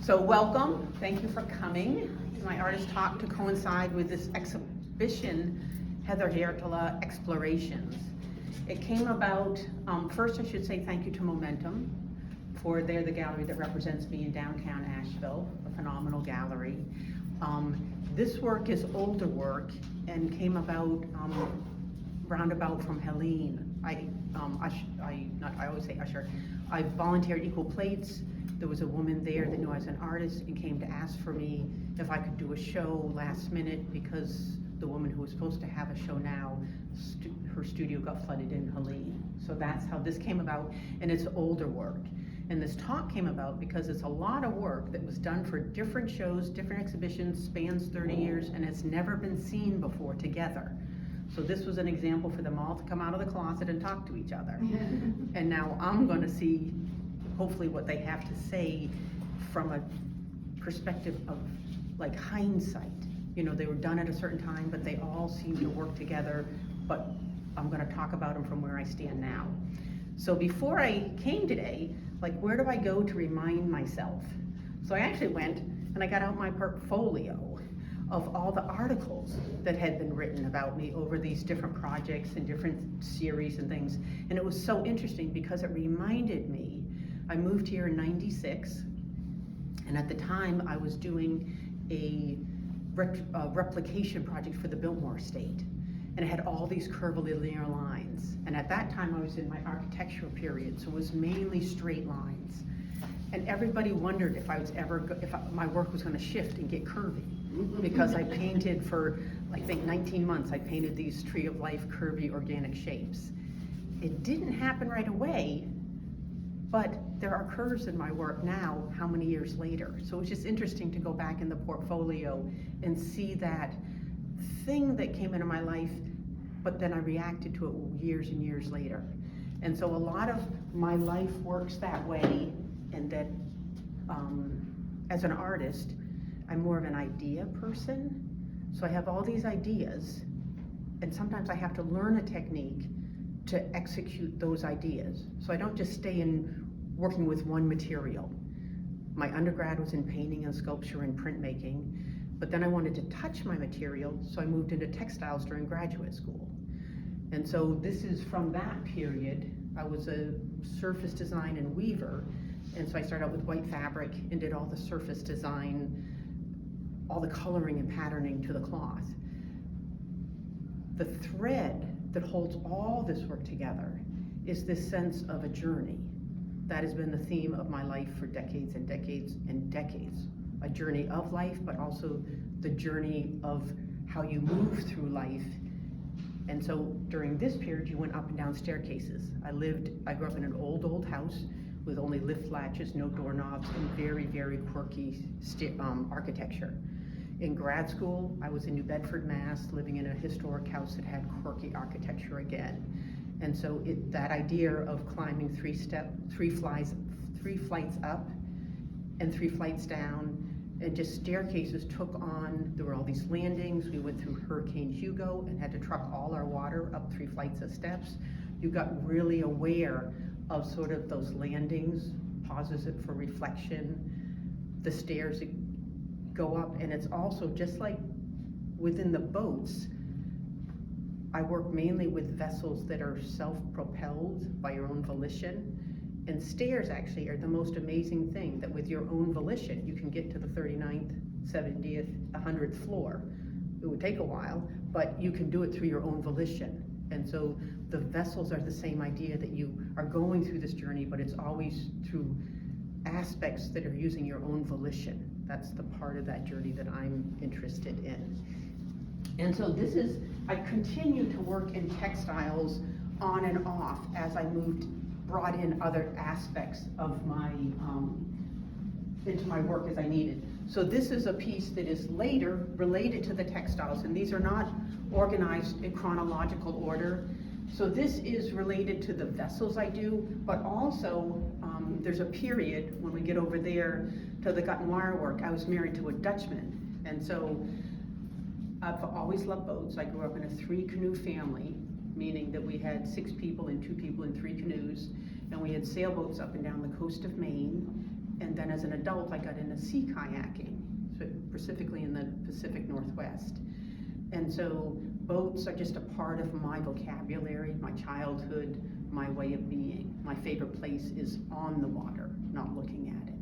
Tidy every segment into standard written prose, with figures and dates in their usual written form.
So welcome, thank you for coming to my artist talk to coincide with this exhibition, Hietala Explorations. It came about, first I should say thank you to Momentum, for they're the gallery that represents me in downtown Asheville, a phenomenal gallery. This work is older work and came about roundabout from Helene. I always say usher. I volunteered equal plates. There was a woman there that knew I was an artist and came to ask for me if I could do a show last minute because the woman who was supposed to have a show now, her studio got flooded in Helene. So that's how this came about, and it's older work. And this talk came about because it's a lot of work that was done for different shows, different exhibitions, spans 30 years, and it's never been seen before together. So this was an example for them all to come out of the closet and talk to each other. And now I'm gonna see hopefully what they have to say from a perspective of like hindsight. You know, they were done at a certain time, but they all seem to work together, but I'm gonna talk about them from where I stand now. So before I came today, like where do I go to remind myself? So I actually went and I got out my portfolio of all the articles that had been written about me over these different projects and different series and things. And it was so interesting because it reminded me, I moved here in '96, and at the time I was doing a replication project for the Biltmore estate. And it had all these curvilinear lines. And at that time I was in my architectural period, so it was mainly straight lines. And everybody wondered if I was ever, my work was gonna shift and get curvy. Because I painted for, I think 19 months, I painted these tree of life curvy organic shapes. It didn't happen right away, but there are curves in my work now, how many years later? So it's just interesting to go back in the portfolio and see that thing that came into my life, but then I reacted to it years and years later. And so a lot of my life works that way, and that as an artist, I'm more of an idea person. So I have all these ideas, and sometimes I have to learn a technique to execute those ideas. So I don't just stay in working with one material. My undergrad was in painting and sculpture and printmaking, but then I wanted to touch my material, so I moved into textiles during graduate school. And so this is from that period. I was a surface design and weaver, and so I started out with white fabric and did all the surface design, all the coloring and patterning to the cloth. The thread that holds all this work together is this sense of a journey. That has been the theme of my life for decades and decades and decades. A journey of life, but also the journey of how you move through life. And so during this period, you went up and down staircases. I grew up in an old house with only lift latches, no doorknobs, and very, very quirky architecture. In grad school, I was in New Bedford, Mass, living in a historic house that had quirky architecture again. And so that idea of climbing three flights up and 3 flights down, and just staircases took on, there were all these landings. We went through Hurricane Hugo and had to truck all our water up 3 flights of steps. You got really aware of sort of those landings, pauses it for reflection, the stairs that go up, and it's also just like within the boats, I work mainly with vessels that are self-propelled by your own volition. And stairs actually are the most amazing thing, that with your own volition, you can get to the 39th, 70th, 100th floor. It would take a while, but you can do it through your own volition. And so the vessels are the same idea, that you are going through this journey, but it's always through aspects that are using your own volition. That's the part of that journey that I'm interested in. And so I continue to work in textiles on and off as I brought in other aspects of my, into my work as I needed. So this is a piece that is later related to the textiles, and these are not organized in chronological order. So this is related to the vessels I do, but also there's a period when we get over there to the gut and wire work. I was married to a Dutchman, and so I've always loved boats. I grew up in a 3-canoe family, meaning that we had 6 people and 2 people in 3 canoes, and we had sailboats up and down the coast of Maine, And then as an adult, I got into sea kayaking, specifically in the Pacific Northwest. And so boats are just a part of my vocabulary, my childhood, my way of being. My favorite place is on the water, not looking at it.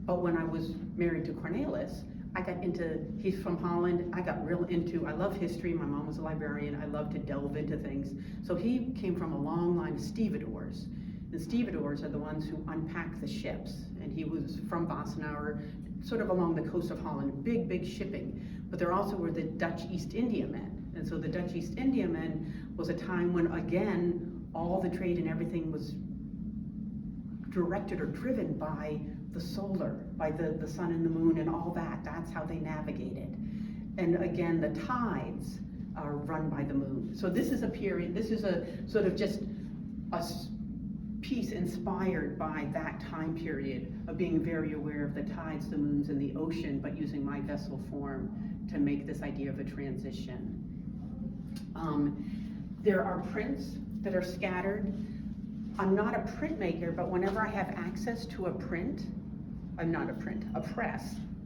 But when I was married to Cornelis, I got into, he's from Holland, I got real into, I love history, my mom was a librarian, I love to delve into things. So he came from a long line of stevedores. And stevedores are the ones who unpack the ships. And he was from Wassenaar, sort of along the coast of Holland, big, big shipping. But there also were the Dutch East Indiamen. And so the Dutch East Indiamen was a time when, again, all the trade and everything was directed or driven by the solar, by the sun and the moon and all that. That's how they navigated. And again, the tides are run by the moon. So this is a period, this is a sort of just a piece inspired by that time period of being very aware of the tides, the moons, and the ocean, but using my vessel form to make this idea of a transition. There are prints that are scattered. I'm not a printmaker, but whenever I have access to a press,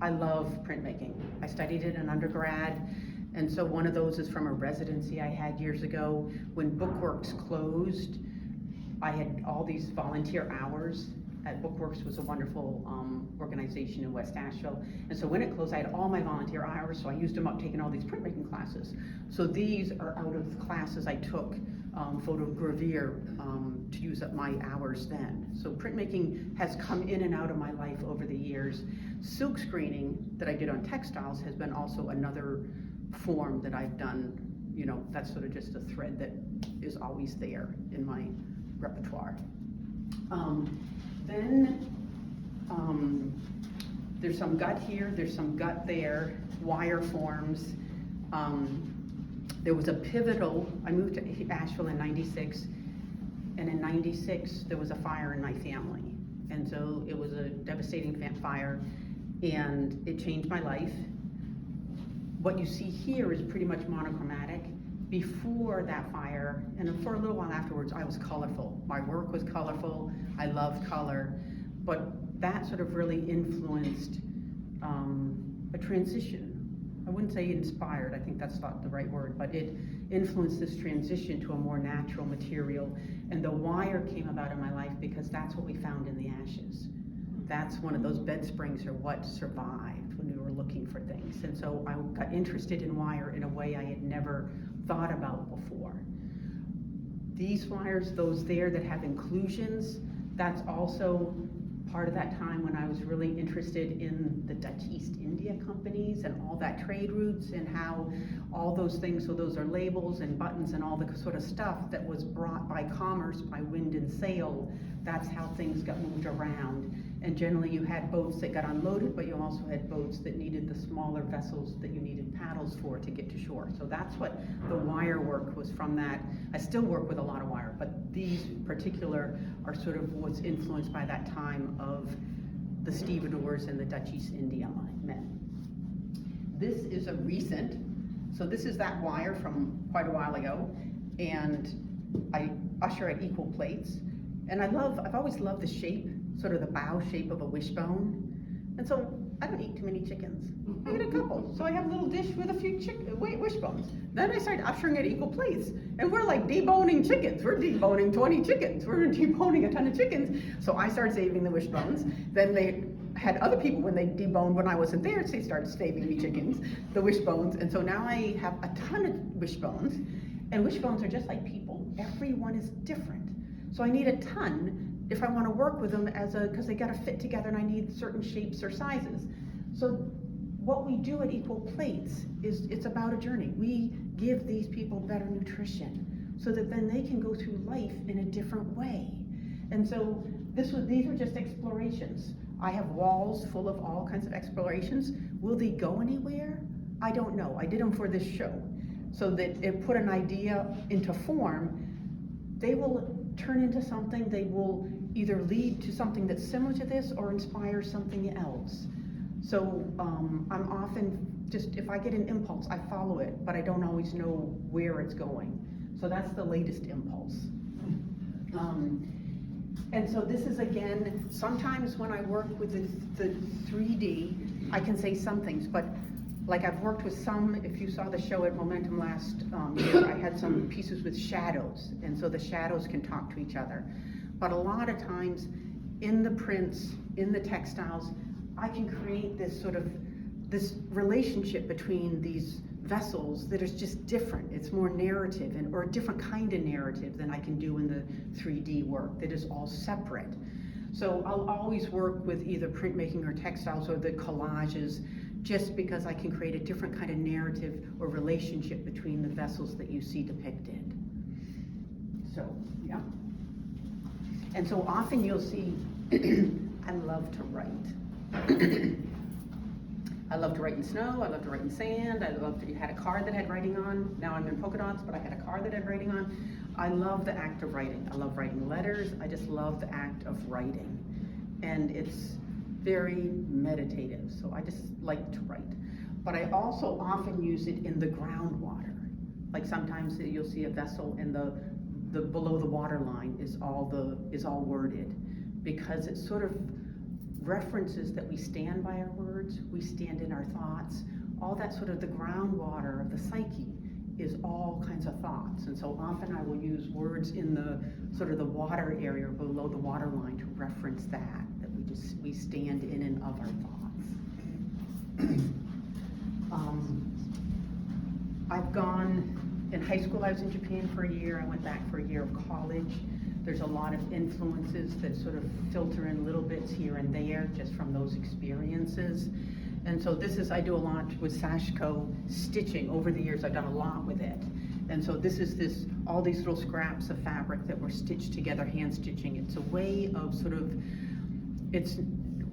I love printmaking. I studied it in undergrad, and so one of those is from a residency I had years ago. When Bookworks closed, I had all these volunteer hours at Bookworks, was a wonderful organization in West Asheville. And so when it closed, I had all my volunteer hours, so I used them up taking all these printmaking classes. So these are out of classes I took, photogravure, to use up my hours then. So printmaking has come in and out of my life over the years. Silk screening that I did on textiles has been also another form that I've done. You know, that's sort of just a thread that is always there in my repertoire. There's some gut here, there's some gut there, wire forms. There was a pivotal, I moved to Asheville in '96, and in '96 there was a fire in my family. And so it was a devastating fire, and it changed my life. What you see here is pretty much monochromatic. Before that fire, and for a little while afterwards, I was colorful. My work was colorful, I loved color, but that sort of really influenced a transition. I wouldn't say inspired, I think that's not the right word, but it influenced this transition to a more natural material. And the wire came about in my life because that's what we found in the ashes. That's one of those bed springs, or what survived when we were looking for things. And so I got interested in wire in a way I had never thought about before. These wires, those there that have inclusions, that's also part of that time when I was really interested in the Dutch East India companies and all that trade routes and how all those things, so those are labels and buttons and all the sort of stuff that was brought by commerce, by wind and sail. That's how things got moved around. And generally you had boats that got unloaded, but you also had boats that needed the smaller vessels that you needed paddles for to get to shore. So that's what the wire work was from that. I still work with a lot of wire, but these particular are sort of what's influenced by that time of the stevedores and the Dutch East India men. This is a recent, so this is that wire from quite a while ago, and I usher at equal plates. And I've always loved the shape, sort of the bow shape of a wishbone. And so I don't eat too many chickens. I eat a couple. So I have a little dish with a few wishbones. Then I started ushering at equal plates. And we're like deboning chickens. We're deboning 20 chickens. We're deboning a ton of chickens. So I started saving the wishbones. Then they had other people, when they deboned when I wasn't there, they started saving me chickens, the wishbones. And so now I have a ton of wishbones. And wishbones are just like people. Everyone is different. So I need a ton if I want to work with them because they got to fit together and I need certain shapes or sizes. So what we do at Equal Plates is it's about a journey. We give these people better nutrition so that then they can go through life in a different way. And so these are just explorations. I have walls full of all kinds of explorations. Will they go anywhere? I don't know. I did them for this show so that it put an idea into form. They will turn into something, they will either lead to something that's similar to this or inspire something else. So I'm often just, if I get an impulse, I follow it, but I don't always know where it's going. So that's the latest impulse. And so this is, again, sometimes when I work with the 3D, I can say some things, but like I've worked with some, if you saw the show at Momentum last year, I had some pieces with shadows, and so the shadows can talk to each other. But a lot of times, in the prints, in the textiles, I can create this sort of, this relationship between these vessels that is just different. It's more narrative, or a different kind of narrative than I can do in the 3D work that is all separate. So I'll always work with either printmaking or textiles or the collages, just because I can create a different kind of narrative or relationship between the vessels that you see depicted. So, yeah. And so often you'll see, I love to write. I love to write in snow, I love to write in sand, you had a card that had writing on, now I'm in polka dots, but I had a card that had writing on. I love the act of writing. I love writing letters, I just love the act of writing. And it's very meditative, so I just like to write. But I also often use it in the groundwater. Like sometimes you'll see a vessel and the below the water line is all worded, because it sort of references that we stand by our words, we stand in our thoughts, all that sort of the groundwater of the psyche is all kinds of thoughts. And so often I will use words in the sort of the water area below the water line to reference that we stand in and of our thoughts. I've gone, in high school I was in Japan for a year, I went back for a year of college. There's a lot of influences that sort of filter in little bits here and there just from those experiences. And so I do a lot with Sashiko stitching. Over the years I've done a lot with it. And so this is all these little scraps of fabric that were stitched together, hand stitching. It's a way of sort of,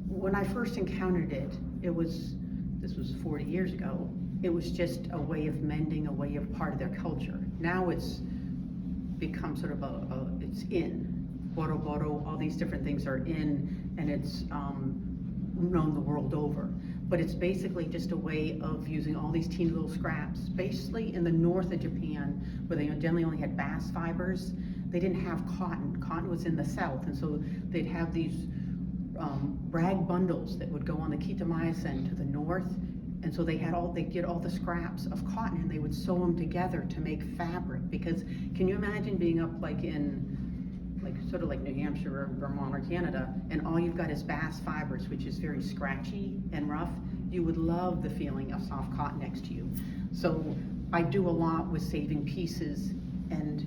when I first encountered it, this was 40 years ago, it was just a way of mending, a way of part of their culture. Now it's become sort of it's in. Boro boro, all these different things are in, and it's known the world over. But it's basically just a way of using all these teeny little scraps. Basically in the north of Japan, where they generally only had bass fibers, they didn't have cotton. Cotton was in the south, and so they'd have these rag bundles that would go on the Kitamayasen to the north. And so they'd get all the scraps of cotton and they would sew them together to make fabric. Because can you imagine being up like sort of like New Hampshire or Vermont or Canada, and all you've got is bass fibers, which is very scratchy and rough? You would love the feeling of soft cotton next to you. So I do a lot with saving pieces and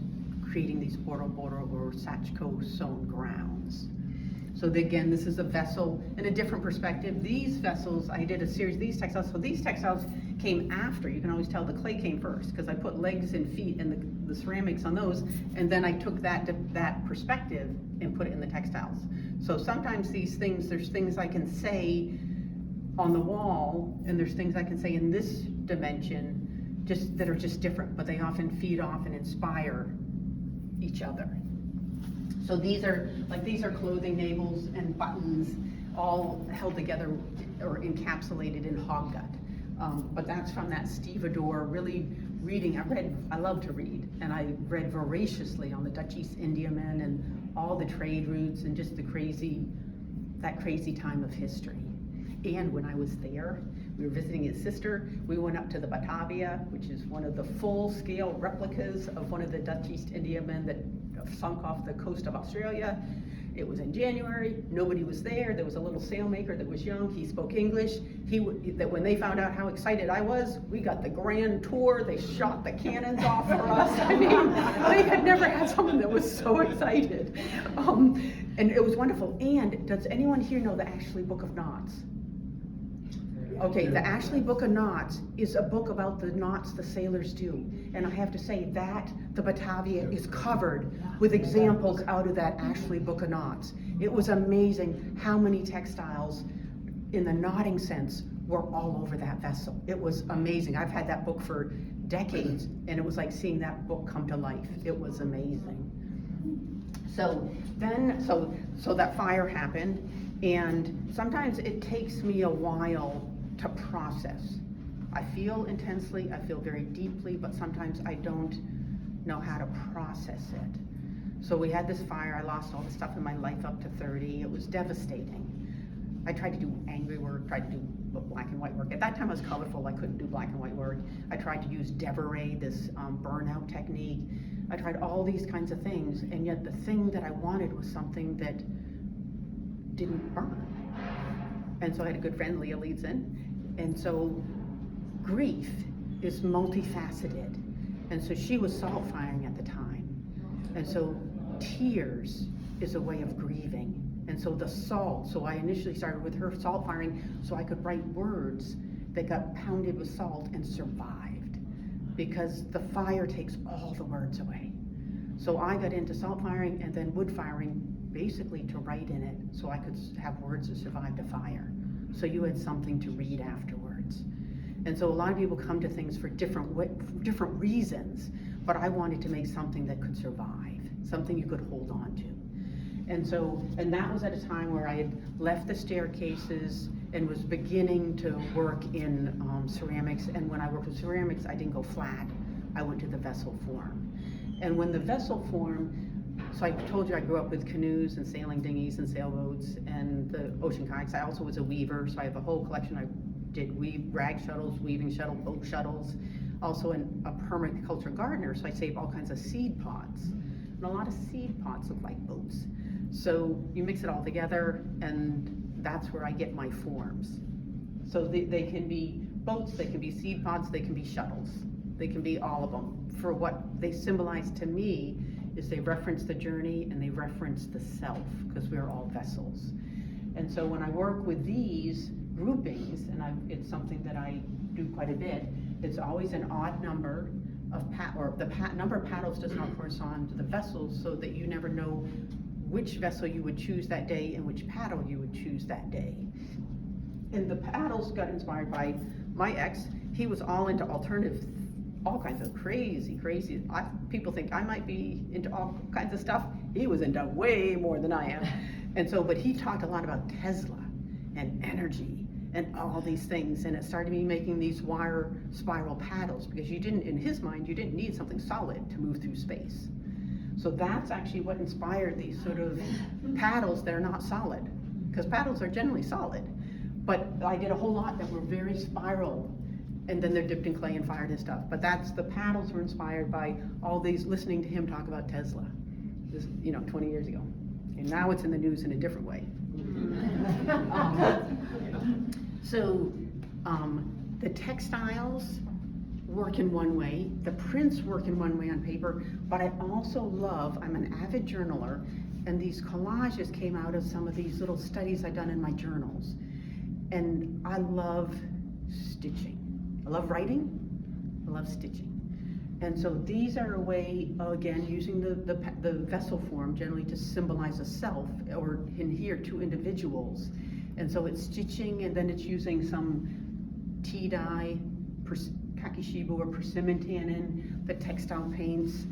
creating these boro boro or sachiko sewn grounds. So again, this is a vessel in a different perspective. These vessels, I did a series of these textiles. So these textiles came after. You can always tell the clay came first, because I put legs and feet and the ceramics on those, and then I took that perspective and put it in the textiles. So sometimes these things, there's things I can say on the wall, and there's things I can say in this dimension just that are just different, but they often feed off and inspire each other. So these are clothing labels and buttons, all held together or encapsulated in hog gut. But that's from that stevedore, really reading. I love to read, and I read voraciously on the Dutch East Indiamen and all the trade routes and just that crazy time of history. And when I was there, we were visiting his sister. We went up to the Batavia, which is one of the full-scale replicas of one of the Dutch East Indiamen that sunk off the coast of Australia. It was in January, nobody was there. There was a little sailmaker that was young, he spoke English. That when they found out how excited I was, we got the grand tour, they shot the cannons off for us. I mean, they had never had someone that was so excited. And it was wonderful. And does anyone here know the Ashley Book of Knots? Okay, the Ashley Book of Knots is a book about the knots the sailors do. And I have to say that the Batavia is covered with examples out of that Ashley Book of Knots. It was amazing how many textiles in the knotting sense were all over that vessel. It was amazing. I've had that book for decades, and it was like seeing that book come to life. It was amazing. So that fire happened, and sometimes it takes me a while to process. I feel intensely, I feel very deeply, but sometimes I don't know how to process it. So we had this fire, I lost all the stuff in my life up to 30, it was devastating. I tried to do angry work, tried to do black and white work. At that time I was colorful, I couldn't do black and white work. I tried to use Deveray, this burnout technique. I tried all these kinds of things, and yet the thing that I wanted was something that didn't burn. And so I had a good friend, Leah leads in, and so grief is multifaceted. And so she was salt firing at the time. And so tears is a way of grieving. And so the salt, so I initially started with her salt firing so I could write words that got pounded with salt and survived. Because the fire takes all the words away. So I got into salt firing and then wood firing basically to write in it so I could have words that survived a fire. So you had something to read afterwards. And so a lot of people come to things for different reasons, but I wanted to make something that could survive, something you could hold on to. And that was at a time where I had left the staircases and was beginning to work in ceramics. And when I worked with ceramics, I didn't go flat, I went to the vessel form. And when the vessel form, so I told you I grew up with canoes and sailing dinghies and sailboats and the ocean kayaks. I also was a weaver, so I have a whole collection. I did weave rag shuttles, weaving shuttle, boat shuttles, also a permaculture gardener, so I saved all kinds of seed pods. And a lot of seed pods look like boats. So you mix it all together, and that's where I get my forms. So they can be boats, they can be seed pods, they can be shuttles. They can be all of them. For what they symbolize to me is they reference the journey and they reference the self, because we're all vessels. And so when I work with these groupings, and it's something that I do quite a bit, it's always an odd number of number of paddles does not correspond to the vessels, so that you never know which vessel you would choose that day and which paddle you would choose that day. And the paddles got inspired by my ex. He was all into alternative, all kinds of crazy. People think I might be into all kinds of stuff. He was into way more than I am. And so, but he talked a lot about Tesla and energy and all these things, and it started me making these wire spiral paddles, because in his mind, you didn't need something solid to move through space. So that's actually what inspired these sort of paddles that are not solid, because paddles are generally solid. But I did a whole lot that were very spiral, and then they're dipped in clay and fired and stuff. But the paddles were inspired by all these, listening to him talk about Tesla, 20 years ago. And now it's in the news in a different way. So the textiles work in one way, the prints work in one way on paper, but I also I'm an avid journaler, and these collages came out of some of these little studies I've done in my journals. And I love stitching. I love writing, I love stitching. And so these are a way, again, using the vessel form generally to symbolize a self, or in here, two individuals. And so it's stitching, and then it's using some tea dye, kakishibu or persimmon tannin, the textile paints,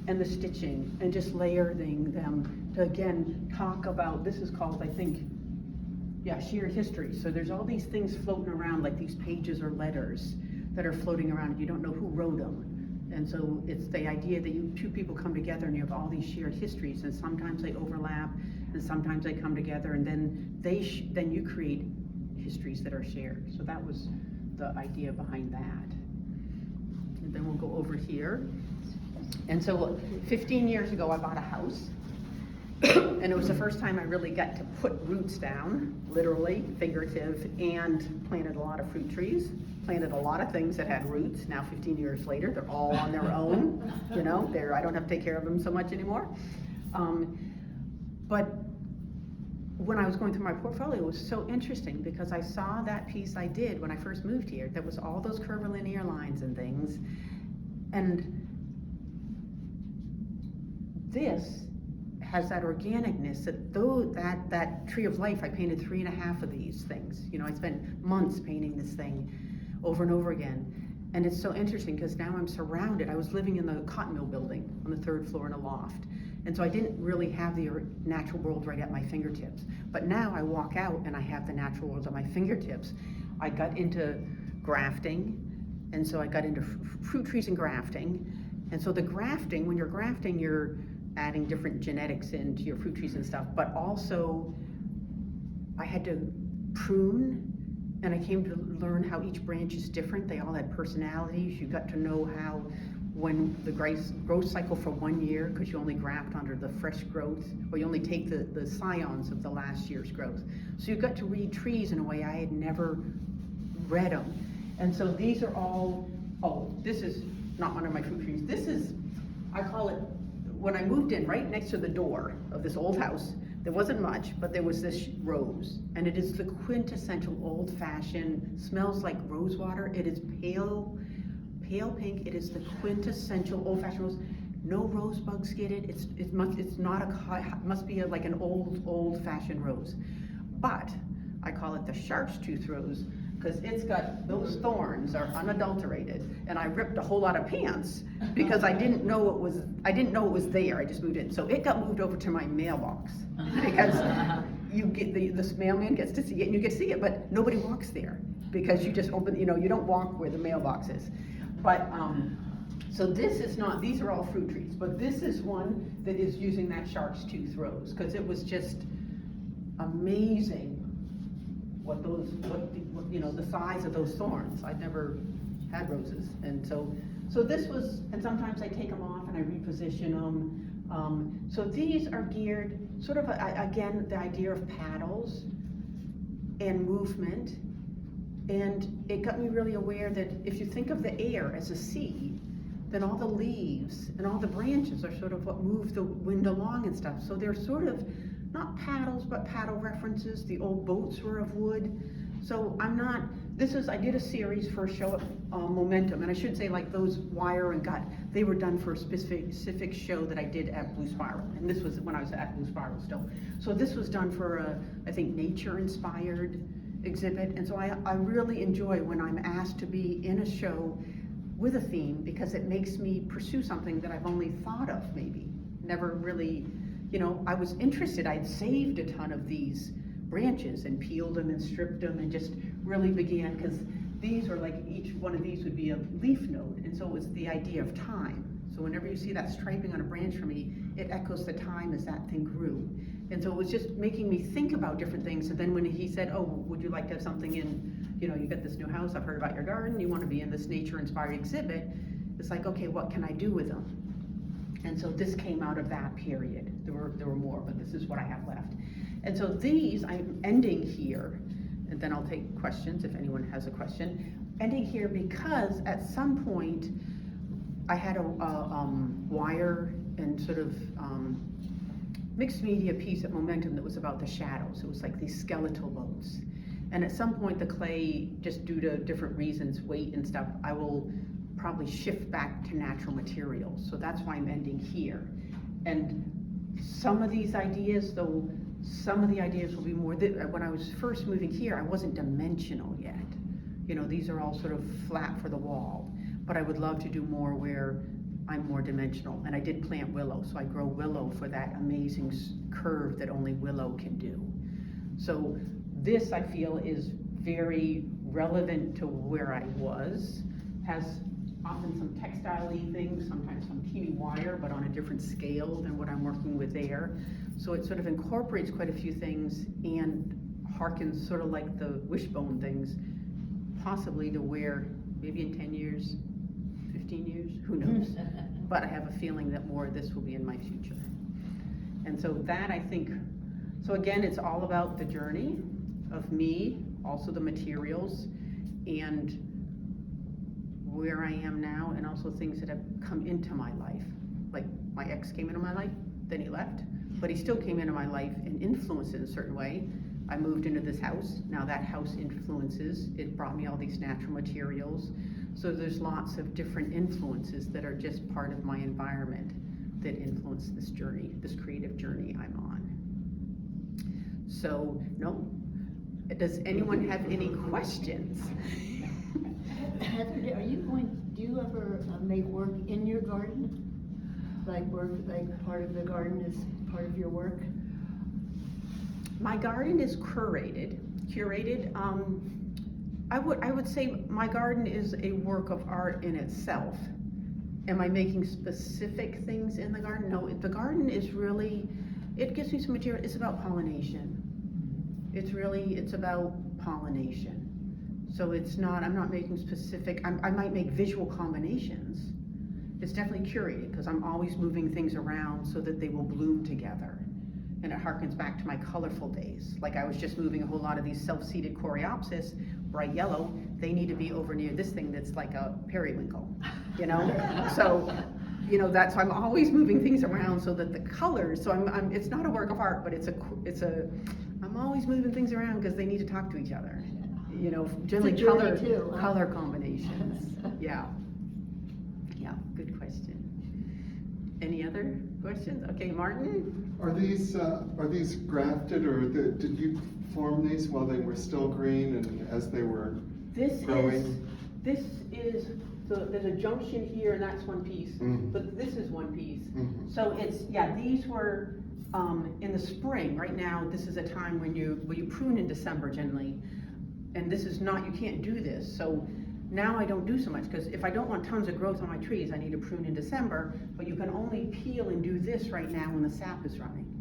and the stitching, and just layering them to, again, talk about, this is called, I think, shared history. So there's all these things floating around, like these pages or letters that are floating around, and you don't know who wrote them. And so it's the idea that two people come together and you have all these shared histories, and sometimes they overlap, and sometimes they come together, and then you create histories that are shared. So that was the idea behind that. And then we'll go over here. And so 15 years ago, I bought a house. And it was the first time I really got to put roots down, literally, figurative, and planted a lot of fruit trees. Planted a lot of things that had roots. Now 15 years later, they're all on their own. I don't have to take care of them so much anymore. But when I was going through my portfolio, it was so interesting, because I saw that piece I did when I first moved here that was all those curvilinear lines and things. And this has that organicness, that tree of life. I painted 3.5 of these things. I spent months painting this thing over and over again. And it's so interesting, because now I'm surrounded. I was living in the cotton mill building on the 3rd floor in a loft. And so I didn't really have the natural world right at my fingertips. But now I walk out and I have the natural world at my fingertips. I got into grafting, and so I got into fruit trees and grafting. And so the grafting, when you're grafting, you're adding different genetics into your fruit trees and stuff, but also I had to prune, and I came to learn how each branch is different. They all had personalities. You got to know how, when the growth cycle for 1 year, because you only graft under the fresh growth, or you only take the scions of the last year's growth. So you got to read trees in a way I had never read them. And so these are all, this is not one of my fruit trees. This is, I call it, when I moved in, right next to the door of this old house, there wasn't much, but there was this rose, and it is the quintessential old-fashioned, smells like rose water. It is pale pink. It is the quintessential old-fashioned rose. No rose bugs get it. It must be like an old-fashioned rose. But I call it the shark's tooth rose because it's got, those thorns are unadulterated, and I ripped a whole lot of pants because I didn't know it was there. I just moved in, so it got moved over to my mailbox because you get this mailman gets to see it, and you get to see it, but nobody walks there because you just open, you don't walk where the mailbox is. But so this is not, these are all fruit trees, but this is one that is using that shark's tooth rose because it was just amazing what the size of those thorns. I'd never had roses, and so this was, and sometimes I take them off and I reposition them. So these are geared sort of again, the idea of paddles and movement, and it got me really aware that if you think of the air as a sea, then all the leaves and all the branches are sort of what move the wind along and stuff. So they're sort of not paddles, but paddle references. The old boats were of wood. So I did a series for a show at Momentum, and I should say, like, those wire and gut, they were done for a specific show that I did at Blue Spiral, and this was when I was at Blue Spiral still. So this was done for a, I think, nature-inspired exhibit, and so I really enjoy when I'm asked to be in a show with a theme, because it makes me pursue something that I've only thought of, maybe, never really. I was interested. I'd saved a ton of these branches and peeled them and stripped them and just really began, because these are like, each one of these would be a leaf node, and so it was the idea of time. So whenever you see that striping on a branch for me, it echoes the time as that thing grew. And so it was just making me think about different things. And then when he said, would you like to have something in, you got this new house, I've heard about your garden, you want to be in this nature-inspired exhibit, it's like, okay, what can I do with them? And so this came out of that period. There were more, but this is what I have left. And so these, I'm ending here, and then I'll take questions if anyone has a question. Ending here because at some point I had a wire and sort of mixed media piece at Momentum that was about the shadows. It was like these skeletal boats. And at some point the clay, just due to different reasons, weight and stuff, I will probably shift back to natural materials. So that's why I'm ending here. And some of these ideas, though, some of the ideas will be more, when I was first moving here, I wasn't dimensional yet. These are all sort of flat for the wall, but I would love to do more where I'm more dimensional. And I did plant willow, so I grow willow for that amazing curve that only willow can do. So this, I feel, is very relevant to where I was, has often some textile-y things, sometimes some teeny wire, but on a different scale than what I'm working with there. So it sort of incorporates quite a few things and harkens sort of like the wishbone things, possibly to where maybe in 10 years, 15 years, who knows? But I have a feeling that more of this will be in my future. And so that, I think, so again, it's all about the journey of me, also the materials, and where I am now, and also things that have come into my life. Like, my ex came into my life, then he left, but he still came into my life and influenced it in a certain way. I moved into this house, now that house influences, it brought me all these natural materials. So there's lots of different influences that are just part of my environment that influence this journey, this creative journey I'm on. So, no, does anyone have any questions? Heather, do you ever make work in your garden? Like part of the garden is part of your work? My garden is curated. I would say my garden is a work of art in itself. Am I making specific things in the garden? No, the garden is really, it gives me some material, it's about pollination. It's about pollination. So it's not, I'm not making specific, I might make visual combinations. It's definitely curated, because I'm always moving things around so that they will bloom together. And it harkens back to my colorful days. Like I was just moving a whole lot of these self-seeded coreopsis, bright yellow, they need to be over near this thing that's like a periwinkle, you know? So, you know, that's, I'm always moving things around so that the colors, so I'm it's not a work of art, but I'm always moving things around because they need to talk to each other. You know, generally color combinations. Yeah. Yeah, good question. Any other questions? Okay, Martin? Are these grafted, or did you form these while they were still green and as they were growing? This is, so there's a junction here and that's one piece, but this is one piece. So it's, yeah, these were in the spring. Right now, this is a time when you prune in December generally, and this is not, you can't do this. So now I don't do so much, because if I don't want tons of growth on my trees, I need to prune in December, but you can only peel and do this right now when the sap is running.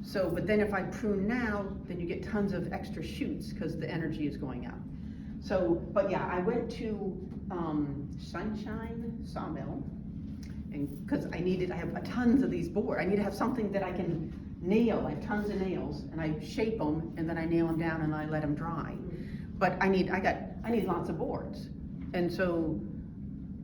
So, but then if I prune now, then you get tons of extra shoots because the energy is going up. So, but yeah, I went to Sunshine Sawmill, and because I have tons of these boards. I need to have something that I can nail. I have tons of nails, and I shape them, and then I nail them down and I let them dry. But I need lots of boards, and so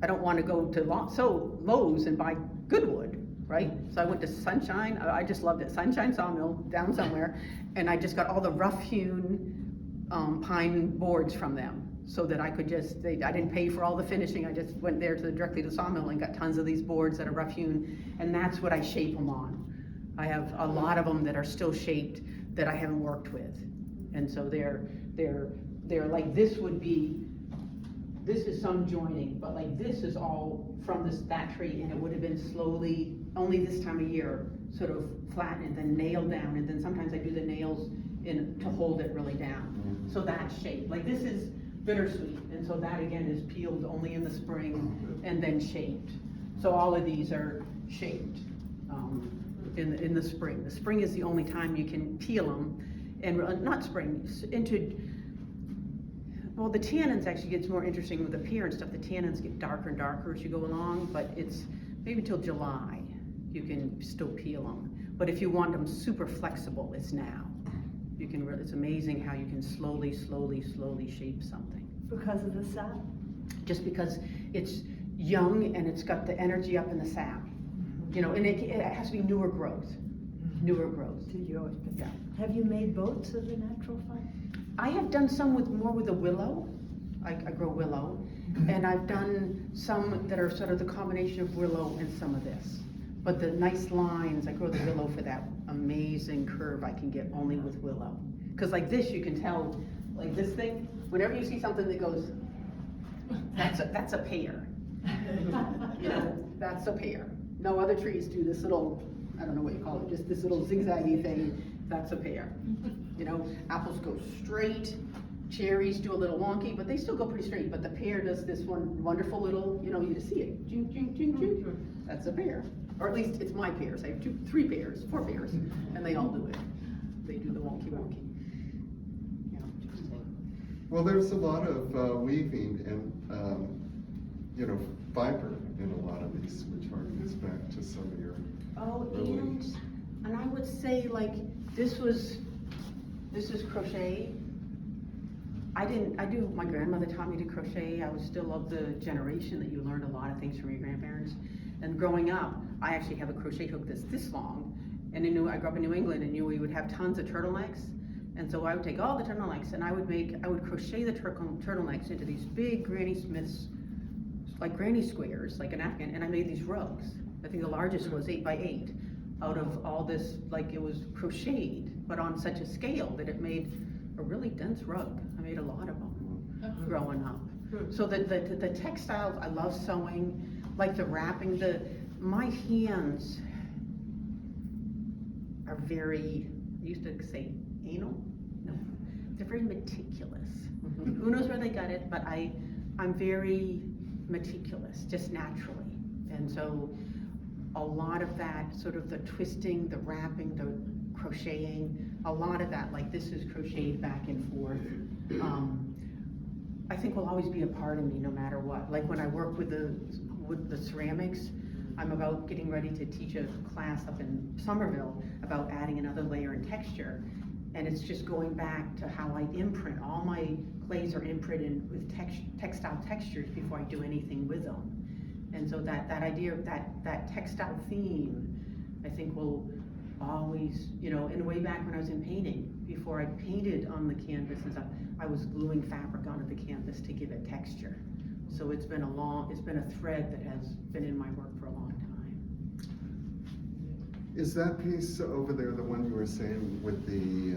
I don't want to go to Lowe's and buy good wood, right? So I went to Sunshine. I just loved it. Sunshine Sawmill down somewhere, and I just got all the rough hewn pine boards from them, so that I could just. I didn't pay for all the finishing. I just went there directly to the sawmill and got tons of these boards that are rough hewn, and that's what I shape them on. I have a lot of them that are still shaped that I haven't worked with, and so they're like, this is some joining, but like this is all from that tree, and it would have been slowly, only this time of year, sort of flattened and then nailed down, and then sometimes I do the nails to hold it really down. So that's shaped. Like this is bittersweet, and so that again is peeled only in the spring and then shaped. So all of these are shaped in the spring. The spring is the only time you can peel them, and not spring, well, the tannins actually gets more interesting with the pear and stuff. The tannins get darker and darker as you go along, but it's maybe till July you can still peel them. But if you want them super flexible, it's now. You can. It's amazing how you can slowly shape something. Because of the sap? Just because it's young and it's got the energy up in the sap, you know, and it has to be newer growth. Newer growth. Yeah. Have you made boats of the natural fiber? I have done some more with the willow. I grow willow, and I've done some that are sort of the combination of willow and some of this. But the nice lines, I grow the willow for that amazing curve I can get only with willow. Because like this, you can tell, like this thing, whenever you see something that goes, that's a pear. You know, that's a pear. No other trees do this little, I don't know what you call it, just this little zigzaggy thing. That's a pear. You know, apples go straight, cherries do a little wonky, but they still go pretty straight. But the pear does this one wonderful little, you know, you just see it. Ching, ching, ching, ching. That's a pear. Or at least it's my pears. I have 4 pears, and they all do it. They do the wonky. Yeah. Well, there's a lot of weaving and you know, fiber in a lot of these, which harkens back to some of your. Oh, and I would say like this is crochet. My grandmother taught me to crochet. I was still of the generation that you learned a lot of things from your grandparents. And growing up, I actually have a crochet hook that's this long. And I grew up in New England, and we would have tons of turtlenecks. And so I would take all the turtlenecks and I would crochet the turtlenecks into these big Granny Smiths, like granny squares, like an Afghan, and I made these rugs. I think the largest was 8 by 8 out of all this, like it was crocheted, but on such a scale that it made a really dense rug. I made a lot of them growing up. So the textiles, I love sewing, like the wrapping, my hands are very, I used to say anal? No, they're very meticulous. Who knows where they got it, but I'm very meticulous, just naturally. And so a lot of that, sort of the twisting, the wrapping, the crocheting, a lot of that, like this is crocheted back and forth, I think will always be a part of me no matter what. Like when I work with the ceramics, I'm about getting ready to teach a class up in Somerville about adding another layer in texture. And it's just going back to how I imprint. All my clays are imprinted with textile textures before I do anything with them. And so that idea of that textile theme, I think will always, you know, in way back when I was in painting, before I painted on the canvas and stuff, I was gluing fabric onto the canvas to give it texture. So it's been a thread that has been in my work for a long time. Is that piece over there the one you were saying with the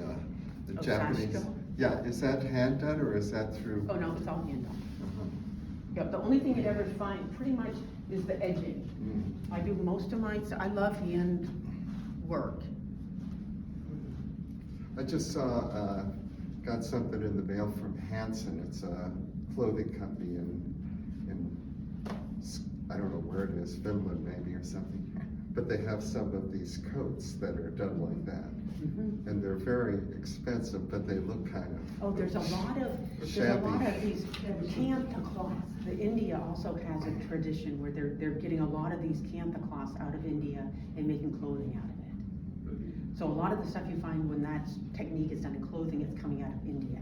Oh, Japanese? Sashiko? Yeah, is that hand done or is that through? Oh no, it's all hand done. Uh-huh. Yep, the only thing you'd ever find pretty much is the edging. I do most of mine, so I love hand work. I just saw, got something in the mail from Hanson. It's a clothing company in I don't know where it is, Finland maybe or something. But they have some of these coats that are done like that. Mm-hmm. And they're very expensive, but they look kind of. Oh, there's a lot of these cantha cloths. India also has a tradition where they're getting a lot of these cantha cloths out of India and making clothing out of it. So a lot of the stuff you find when that technique is done in clothing, it's coming out of India.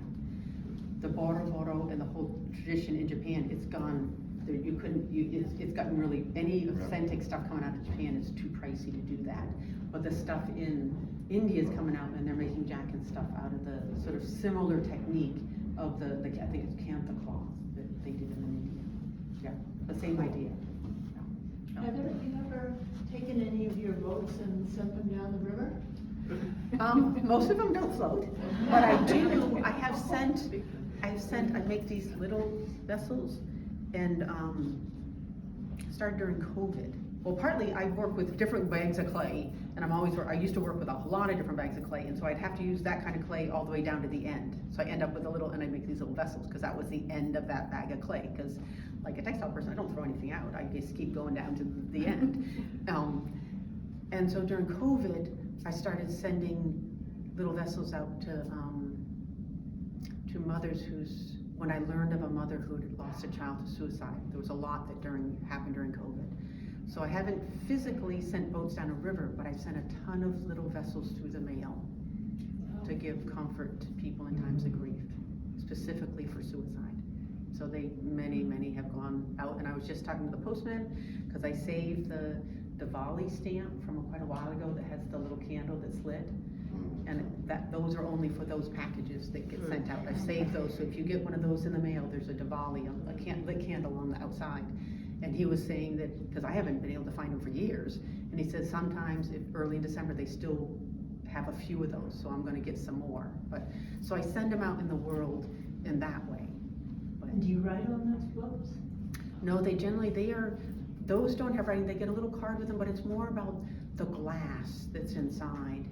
The boro and the whole tradition in Japan, it's gone. It's gotten really, any authentic stuff coming out of Japan is too pricey to do that. But the stuff in India is coming out and they're making jacket stuff out of the sort of similar technique of the I think it's cantha cloth that they did in India. Yeah, the same idea. Yeah. Heather, have you ever taken any of your boats and sent them down the river? Most of them don't float, but I do. I make these little vessels, and started during COVID. Well, partly I work with different bags of clay, and I used to work with a lot of different bags of clay, and so I'd have to use that kind of clay all the way down to the end. So I end up with and I make these little vessels, because that was the end of that bag of clay, because like a textile person, I don't throw anything out, I just keep going down to the end. And so during COVID, I started sending little vessels out to mothers when I learned of a mother who had lost a child to suicide. There was a lot that happened during COVID. So I haven't physically sent boats down a river, but I've sent a ton of little vessels through the mail to give comfort to people in times of grief, specifically for suicide. So many have gone out, and I was just talking to the postman, because I saved the Diwali stamp from quite a while ago that has the little candle that's lit. And those are only for those packages that get sent out. I've saved those, so if you get one of those in the mail, there's a Diwali, lit candle on the outside. And he was saying that, because I haven't been able to find them for years, and he said sometimes early in December they still have a few of those, so I'm gonna get some more. So I send them out in the world in that way. And do you write on those books? No, those don't have writing. They get a little card with them, but it's more about the glass that's inside.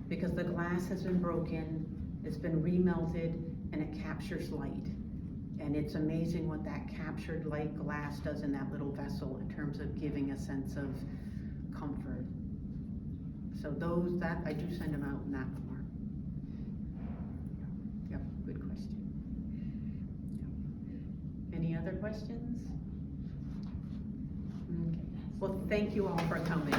Because the glass has been broken, it's been remelted, and it captures light. And it's amazing what that captured light glass does in that little vessel in terms of giving a sense of comfort. So I do send them out in that form. Yep, good question. Yep. Any other questions? Okay. Well, thank you all for coming.